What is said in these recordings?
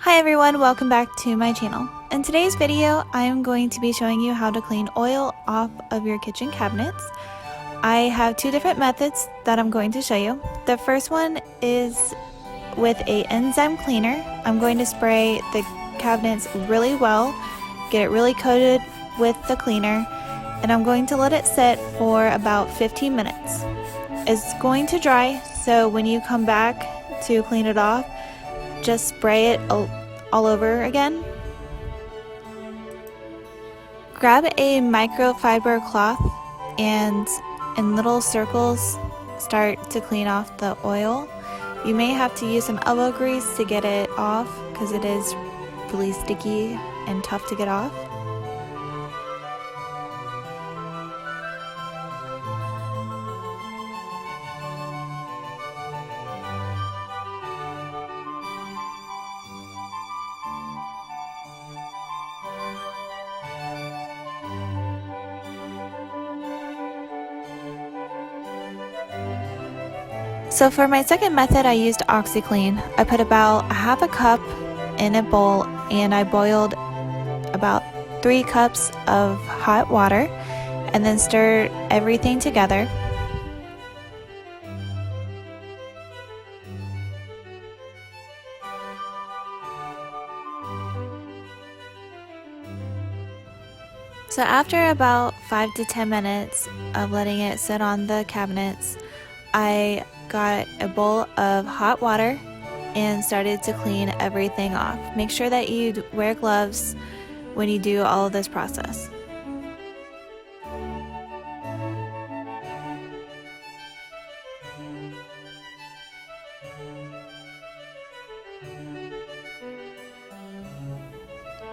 Hi everyone, welcome back to my channel. In today's video, I am going to be showing you how to clean oil off of your kitchen cabinets. I have two different methods that I'm going to show you. The first one is with a enzyme cleaner. I'm going to spray the cabinets really well, get it really coated with the cleaner, and I'm going to let it sit for about 15 minutes. It's going to dry, so when you come back to clean it off, just spray it all over again. Grab a microfiber cloth and in little circles start to clean off the oil. You may have to use some elbow grease to get it off because it is really sticky and tough to get off. So for my second method, I used OxiClean. I put about a half a cup in a bowl and I boiled about 3 cups of hot water and then stirred everything together. So after about 5 to 10 minutes of letting it sit on the cabinets, I got a bowl of hot water and started to clean everything off. Make sure that you wear gloves when you do all of this process.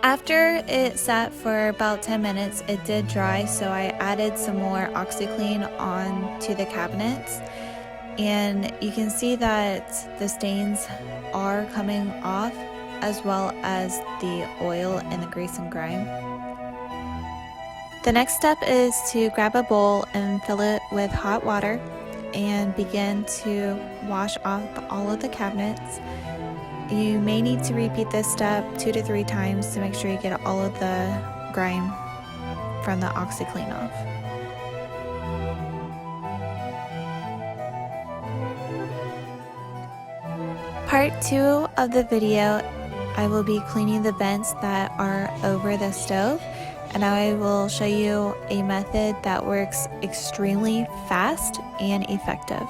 After it sat for about 10 minutes, it did dry, so I added some more OxiClean onto the cabinets. And you can see that the stains are coming off, as well as the oil and the grease and grime. The next step is to grab a bowl and fill it with hot water and begin to wash off all of the cabinets. You may need to repeat this step 2 to 3 times to make sure you get all of the grime from the OxiClean off. Part 2 of the video, I will be cleaning the vents that are over the stove, and I will show you a method that works extremely fast and effective.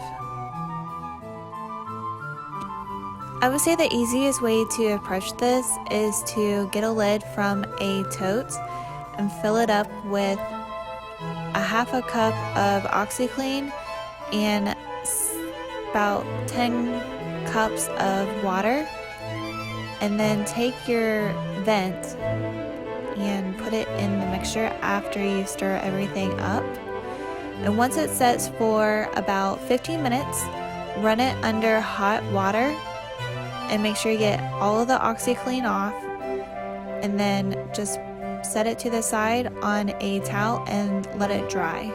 I would say the easiest way to approach this is to get a lid from a tote and fill it up with a half a cup of OxiClean and about 10 cups of water, and then take your vent and put it in the mixture after you stir everything up. And once it sets for about 15 minutes, run it under hot water and make sure you get all of the OxiClean off, and then just set it to the side on a towel and let it dry.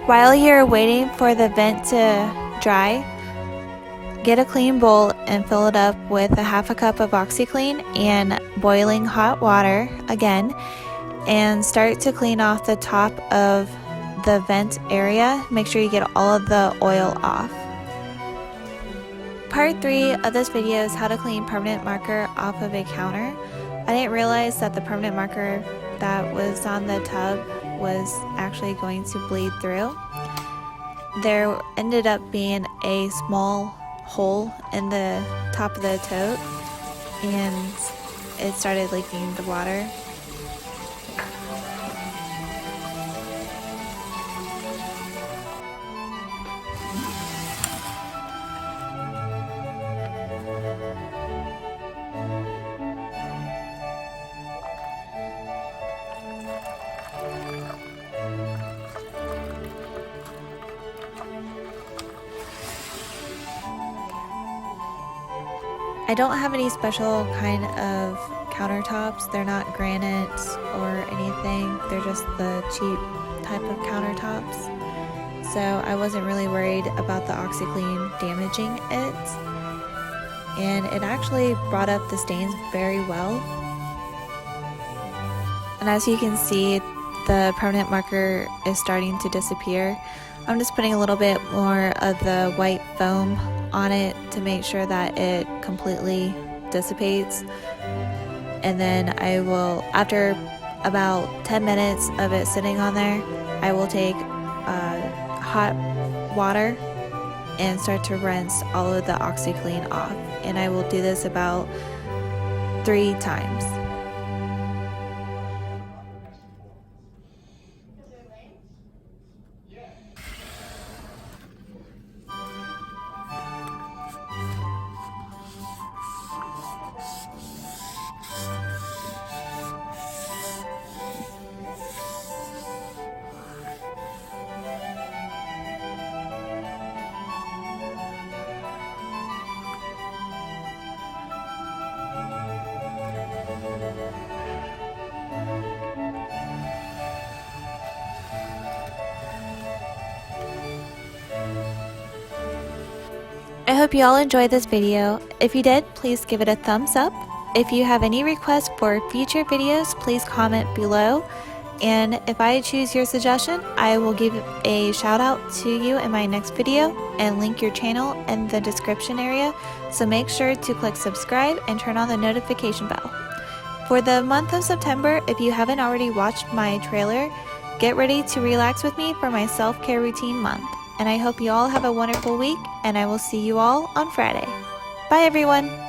While you're waiting for the vent to dry, get a clean bowl and fill it up with a half a cup of OxyClean and boiling hot water again, and start to clean off the top of the vent area. Make sure you get all of the oil off. Part 3 of this video is how to clean permanent marker off of a counter. I didn't realize that the permanent marker that was on the tub was actually going to bleed through. There ended up being a small hole in the top of the tote, and it started leaking the water. I don't have any special kind of countertops. They're not granite or anything. They're just the cheap type of countertops. So I wasn't really worried about the OxyClean damaging it. And it actually brought up the stains very well. And as you can see, the permanent marker is starting to disappear. I'm just putting a little bit more of the white foam on it to make sure that it completely dissipates. And then I will, after about 10 minutes of it sitting on there, I will take hot water and start to rinse all of the OxyClean off. And I will do this about 3 times. I hope you all enjoyed this video. If you did, please give it a thumbs up. If you have any requests for future videos, please comment below. And if I choose your suggestion, I will give a shout out to you in my next video and link your channel in the description area. So make sure to click subscribe and turn on the notification bell. For the month of September, if you haven't already watched my trailer, get ready to relax with me for my self-care routine month. And I hope you all have a wonderful week, and I will see you all on Friday. Bye everyone!